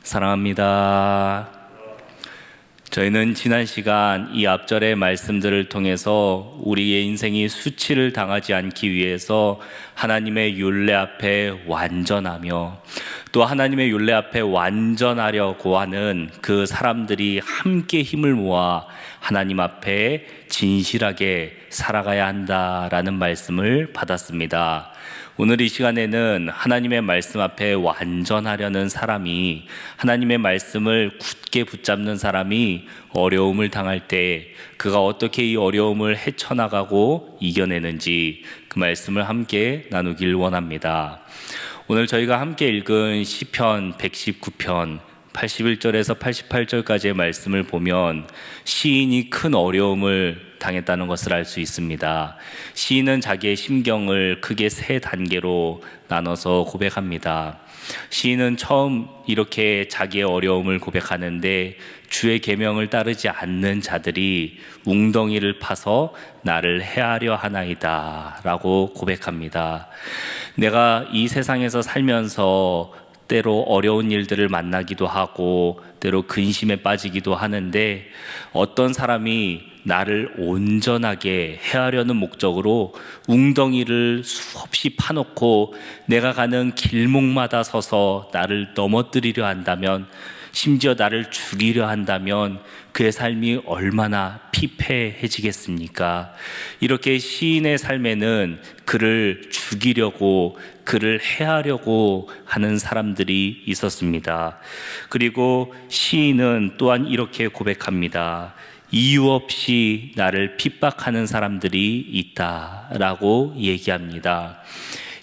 사랑합니다. 저희는 지난 시간 이 앞절의 말씀들을 통해서 우리의 인생이 수치를 당하지 않기 위해서 하나님의 율례 앞에 완전하며 또 하나님의 율례 앞에 완전하려고 하는 그 사람들이 함께 힘을 모아 하나님 앞에 진실하게 살아가야 한다라는 말씀을 받았습니다. 오늘 이 시간에는 하나님의 말씀 앞에 완전하려는 사람이, 하나님의 말씀을 굳게 붙잡는 사람이 어려움을 당할 때 그가 어떻게 이 어려움을 헤쳐나가고 이겨내는지 그 말씀을 함께 나누길 원합니다. 오늘 저희가 함께 읽은 시편 119편 81절에서 88절까지의 말씀을 보면 시인이 큰 어려움을 당했다는 것을 알 수 있습니다. 시인은 자기의 심경을 크게 세 단계로 나눠서 고백합니다. 시인은 처음 이렇게 자기의 어려움을 고백하는데 주의 계명을 따르지 않는 자들이 웅덩이를 파서 나를 해하려 하나이다 라고 고백합니다. 내가 이 세상에서 살면서 때로 어려운 일들을 만나기도 하고 때로 근심에 빠지기도 하는데 어떤 사람이 나를 온전하게 해하려는 목적으로 웅덩이를 수없이 파놓고 내가 가는 길목마다 서서 나를 넘어뜨리려 한다면, 심지어 나를 죽이려 한다면 그의 삶이 얼마나 피폐해지겠습니까? 이렇게 시인의 삶에는 그를 죽이려고, 그를 해하려고 하는 사람들이 있었습니다. 그리고 시인은 또한 이렇게 고백합니다. 이유 없이 나를 핍박하는 사람들이 있다라고 얘기합니다.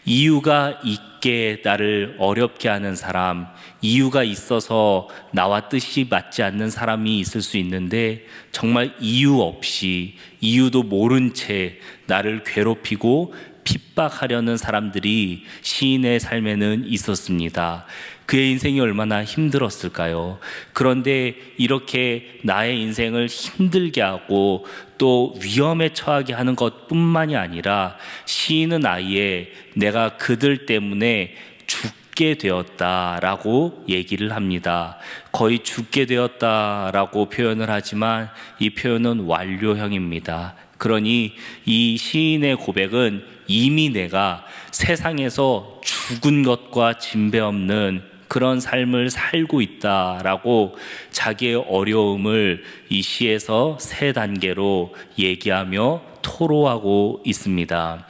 이유가 있게 나를 어렵게 하는 사람, 이유가 있어서 나와 뜻이 맞지 않는 사람이 있을 수 있는데 정말 이유 없이, 이유도 모른 채 나를 괴롭히고 핍박하려는 사람들이 시인의 삶에는 있었습니다. 그의 인생이 얼마나 힘들었을까요? 그런데 이렇게 나의 인생을 힘들게 하고 또 위험에 처하게 하는 것뿐만이 아니라 시인은 아예 내가 그들 때문에 죽게 되었다라고 얘기를 합니다. 거의 죽게 되었다라고 표현을 하지만 이 표현은 완료형입니다. 그러니 이 시인의 고백은 이미 내가 세상에서 죽은 것과 진배 없는 그런 삶을 살고 있다라고 자기의 어려움을 이 시에서 세 단계로 얘기하며 토로하고 있습니다.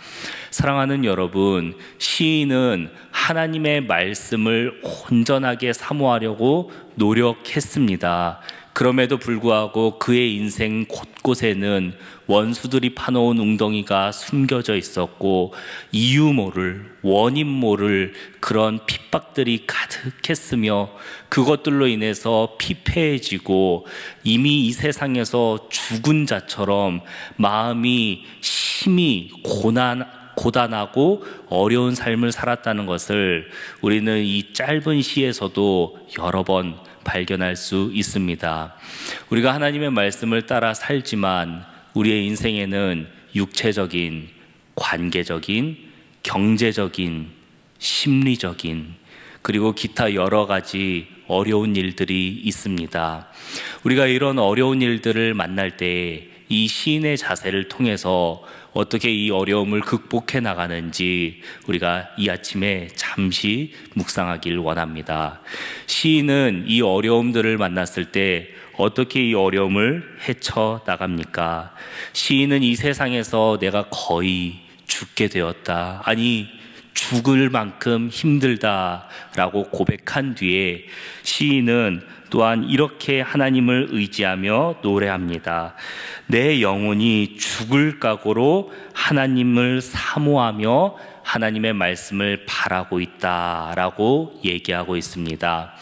사랑하는 여러분, 시인은 하나님의 말씀을 온전하게 사모하려고 노력했습니다. 그럼에도 불구하고 그의 인생 곳곳에는 원수들이 파놓은 웅덩이가 숨겨져 있었고 이유 모를, 원인 모를 그런 핍박들이 가득했으며 그것들로 인해서 피폐해지고 이미 이 세상에서 죽은 자처럼 마음이 심히 고단하고 어려운 삶을 살았다는 것을 우리는 이 짧은 시에서도 여러 번 발견할 수 있습니다. 우리가 하나님의 말씀을 따라 살지만 우리의 인생에는 육체적인, 관계적인, 경제적인, 심리적인, 그리고 기타 여러 가지 어려운 일들이 있습니다. 우리가 이런 어려운 일들을 만날 때 이 시인의 자세를 통해서 어떻게 이 어려움을 극복해 나가는지 우리가 이 아침에 잠시 묵상하길 원합니다. 시인은 이 어려움들을 만났을 때 어떻게 이 어려움을 헤쳐 나갑니까? 시인은 이 세상에서 내가 거의 죽게 되었다, 아니 죽을 만큼 힘들다라고 고백한 뒤에 시인은 또한 이렇게 하나님을 의지하며 노래합니다. 내 영혼이 죽을 각오로 하나님을 사모하며 하나님의 말씀을 바라고 있다라고 얘기하고 있습니다.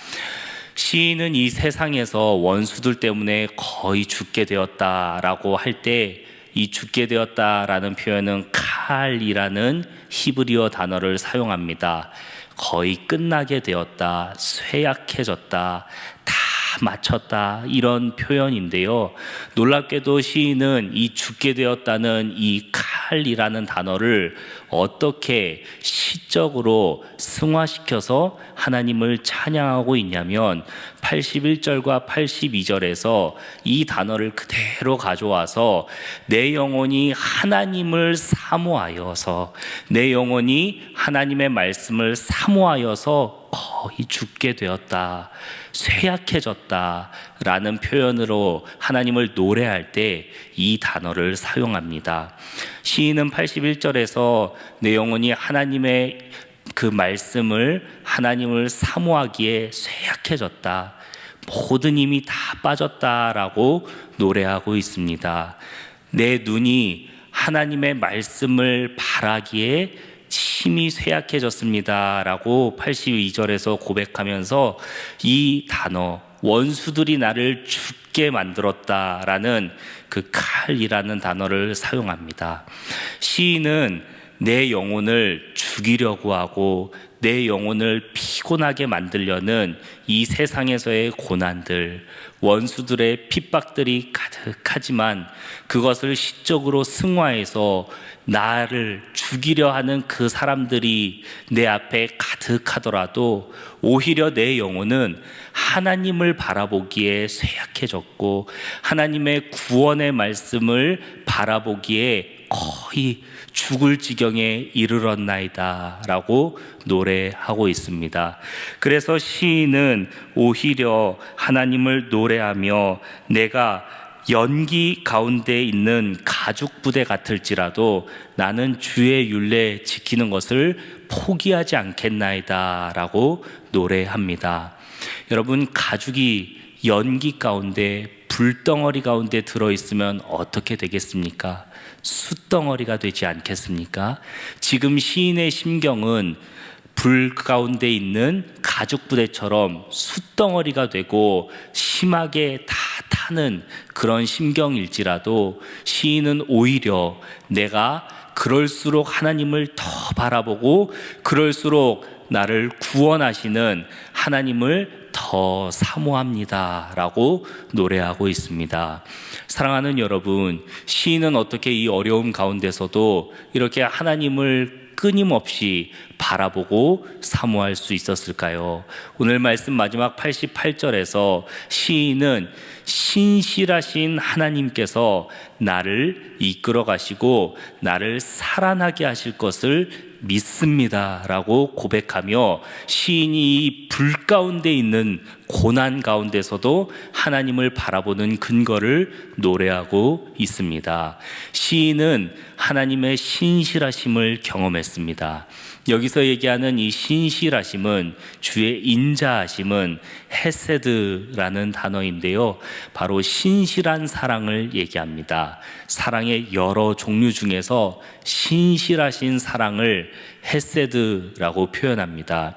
시인은 이 세상에서 원수들 때문에 거의 죽게 되었다라고 할 때 이 죽게 되었다라는 표현은 칼이라는 히브리어 단어를 사용합니다. 거의 끝나게 되었다, 쇠약해졌다, 다 마쳤다, 이런 표현인데요. 놀랍게도 시인은 이 죽게 되었다는 이 칼이라는 단어를 어떻게 시적으로 승화시켜서 하나님을 찬양하고 있냐면 81절과 82절에서 이 단어를 그대로 가져와서 내 영혼이 하나님을 사모하여서, 내 영혼이 하나님의 말씀을 사모하여서 거의 죽게 되었다, 쇠약해졌다 라는 표현으로 하나님을 노래할 때 이 단어를 사용합니다. 시인은 81절에서 내 영혼이 하나님의 그 말씀을, 하나님을 사모하기에 쇠약해졌다, 모든 힘이 다 빠졌다라고 노래하고 있습니다. 내 눈이 하나님의 말씀을 바라기에 힘이 쇠약해졌습니다 라고 82절에서 고백하면서 이 단어, 원수들이 나를 죽게 만들었다라는 그 칼이라는 단어를 사용합니다. 시인은 내 영혼을 죽이려고 하고 내 영혼을 피곤하게 만들려는 이 세상에서의 고난들, 원수들의 핍박들이 가득하지만 그것을 시적으로 승화해서 나를 죽이려 하는 그 사람들이 내 앞에 가득하더라도 오히려 내 영혼은 하나님을 바라보기에 쇠약해졌고 하나님의 구원의 말씀을 바라보기에 거의 죽을 지경에 이르렀나이다 라고 노래하고 있습니다. 그래서 시인은 오히려 하나님을 노래하며 내가 연기 가운데 있는 가죽 부대 같을지라도 나는 주의 율례 지키는 것을 포기하지 않겠나이다 라고 노래합니다. 여러분, 가죽이 연기 가운데, 불덩어리 가운데 들어있으면 어떻게 되겠습니까? 숯덩어리가 되지 않겠습니까? 지금 시인의 심경은 불 가운데 있는 가죽 부대처럼 숯덩어리가 되고 심하게 다 타는 그런 심경일지라도 시인은 오히려 내가 그럴수록 하나님을 더 바라보고 그럴수록 나를 구원하시는 하나님을 더 사모합니다 라고 노래하고 있습니다. 사랑하는 여러분, 시인은 어떻게 이 어려움 가운데서도 이렇게 하나님을 끊임없이 바라보고 사모할 수 있었을까요? 오늘 말씀 마지막 88절에서 시인은 신실하신 하나님께서 나를 이끌어 가시고 나를 살아나게 하실 것을 믿습니다 라고 고백하며 시인이 이 불 가운데 있는 고난 가운데서도 하나님을 바라보는 근거를 노래하고 있습니다. 시인은 하나님의 신실하심을 경험했습니다. 여기서 얘기하는 이 신실하심은, 주의 인자하심은 헤세드라는 단어인데요, 바로 신실한 사랑을 얘기합니다. 사랑의 여러 종류 중에서 신실하신 사랑을 헤세드라고 표현합니다.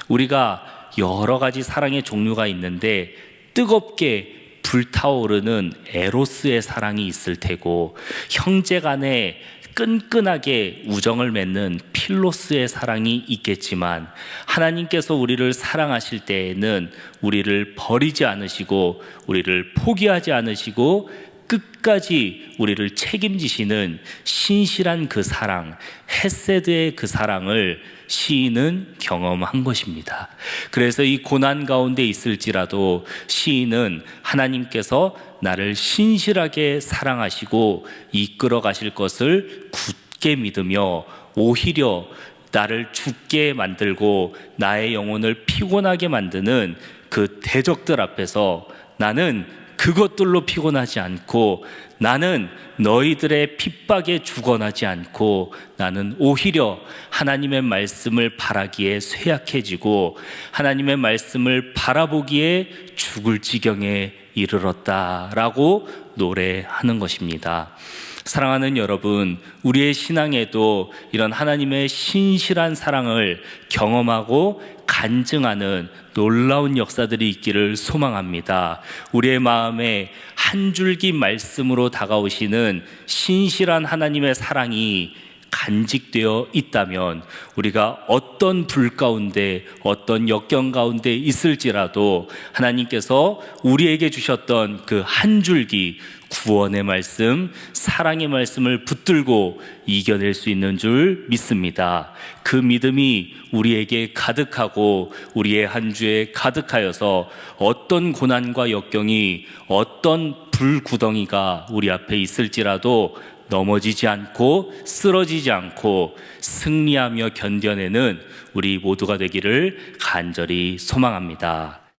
우리가 여러 가지 사랑의 종류가 있는데 뜨겁게 불타오르는 에로스의 사랑이 있을 테고, 형제간에 끈끈하게 우정을 맺는 필로스의 사랑이 있겠지만, 하나님께서 우리를 사랑하실 때에는 우리를 버리지 않으시고 우리를 포기하지 않으시고 끝까지 우리를 책임지시는 신실한 그 사랑, 헤세드의 그 사랑을 시인은 경험한 것입니다. 그래서 이 고난 가운데 있을지라도 시인은 하나님께서 나를 신실하게 사랑하시고 이끌어 가실 것을 굳게 믿으며 오히려 나를 죽게 만들고 나의 영혼을 피곤하게 만드는 그 대적들 앞에서 나는 그것들로 피곤하지 않고, 나는 너희들의 핍박에 죽어나지 않고, 나는 오히려 하나님의 말씀을 바라기에 쇠약해지고 하나님의 말씀을 바라보기에 죽을 지경에 이르렀다라고 노래하는 것입니다. 사랑하는 여러분, 우리의 신앙에도 이런 하나님의 신실한 사랑을 경험하고 간증하는 놀라운 역사들이 있기를 소망합니다. 우리의 마음에 한 줄기 말씀으로 다가오시는 신실한 하나님의 사랑이 간직되어 있다면 우리가 어떤 불 가운데 어떤 역경 가운데 있을지라도 하나님께서 우리에게 주셨던 그 한 줄기 구원의 말씀, 사랑의 말씀을 붙들고 이겨낼 수 있는 줄 믿습니다. 그 믿음이 우리에게 가득하고 우리의 한 주에 가득하여서 어떤 고난과 역경이, 어떤 불구덩이가 우리 앞에 있을지라도 넘어지지 않고 쓰러지지 않고 승리하며 견뎌내는 우리 모두가 되기를 간절히 소망합니다.